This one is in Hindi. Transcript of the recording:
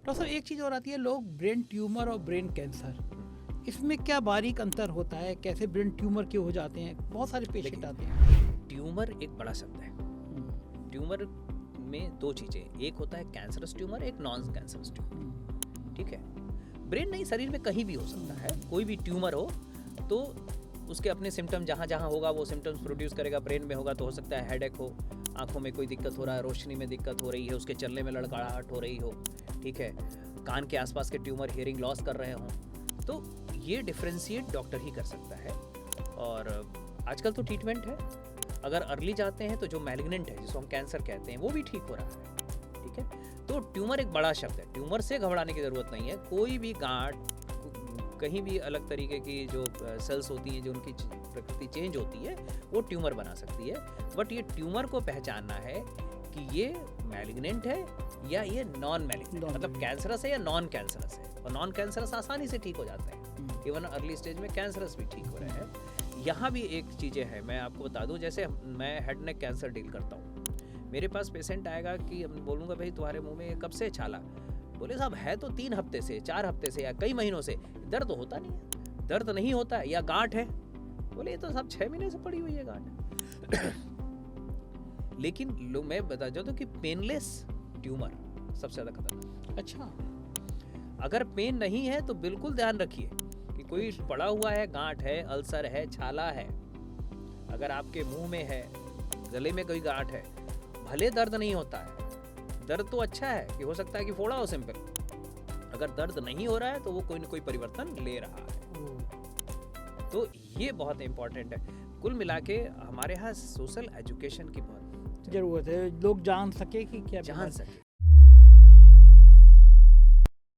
डॉक्टर साहब एक चीज़ और आती है, लोग ब्रेन ट्यूमर और ब्रेन कैंसर, इसमें क्या बारीक अंतर होता है? कैसे ब्रेन ट्यूमर क्यों हो जाते हैं? बहुत सारे पेशेंट आते हैं। ट्यूमर एक बड़ा शब्द है। ट्यूमर में दो चीजें, एक होता है कैंसरस ट्यूमर, एक नॉन कैंसरस ट्यूमर। ठीक है, ब्रेन नहीं, शरीर में कहीं भी हो सकता है। कोई भी ट्यूमर हो तो उसके अपने सिम्टम जहाँ जहाँ होगा वो सिम्टम्स प्रोड्यूस करेगा। ब्रेन में होगा तो हो सकता है हेडेक हो, आंखों में कोई दिक्कत हो रहा है, रोशनी में दिक्कत हो रही है, उसके चलने में लड़खड़ाहट हो रही हो, ठीक है, कान के आसपास के ट्यूमर हियरिंग लॉस कर रहे हों, तो ये डिफ्रेंशिएट डॉक्टर ही कर सकता है। और आजकल तो ट्रीटमेंट है, अगर अर्ली जाते हैं तो जो मैलिग्नेंट है जिसको हम कैंसर कहते हैं वो भी ठीक हो रहा है। ठीक है, तो ट्यूमर एक बड़ा शब्द है, ट्यूमर से घबराने की ज़रूरत नहीं है। कोई भी गांठ, कहीं भी अलग तरीके की जो सेल्स होती हैं जो उनकी प्रकृति चेंज होती है वो ट्यूमर बना सकती है। बट ये ट्यूमर को पहचानना है कि ये मैलिग्नेंट है या ये नॉन मैलिग्नेंट, मतलब कैंसरस है या नॉन कैंसरस है। और नॉन कैंसरस आसानी से ठीक हो जाते हैं, इवन अर्ली स्टेज में कैंसरस भी ठीक हो रहे हैं। यहाँ भी एक चीज़ें हैं, मैं आपको बता दूं, जैसे मैं हेड नेक कैंसर डील करता हूँ। मेरे पास पेशेंट आएगा कि मैं बोलूँगा भाई तुम्हारे मुंह में कब से छाला, बोले साहब है तो 3 हफ्ते से, 4 हफ्ते से या कई महीनों से, दर्द होता नहीं है, दर्द नहीं होता है, या गांठ है, बोले ये तो साहब 6 महीने से पड़ी हुई है गांठ। लेकिन लोग, मैं बता जाऊँ तो कि पेनलेस ट्यूमर सबसे ज़्यादा खतरनाक। अच्छा, अगर पेन नहीं है तो बिल्कुल ध्यान रखिए कि कोई पड़ा हुआ है, गांठ है, अल्सर है, छाला है, अगर आपके मुंह में है, गले में कोई गांठ है, भले दर्द नहीं होता है, दर्द तो अच्छा है कि हो सकता है कि फोड़ा हो सिंपल, अगर दर्द नहीं हो रहा है तो वो कोई ना कोई परिवर्तन ले रहा है। तो ये बहुत इंपॉर्टेंट है। कुल मिला के हमारे यहाँ सोशल एजुकेशन की बहुत जरूरत है, लोग जान सके कि क्या जान सके।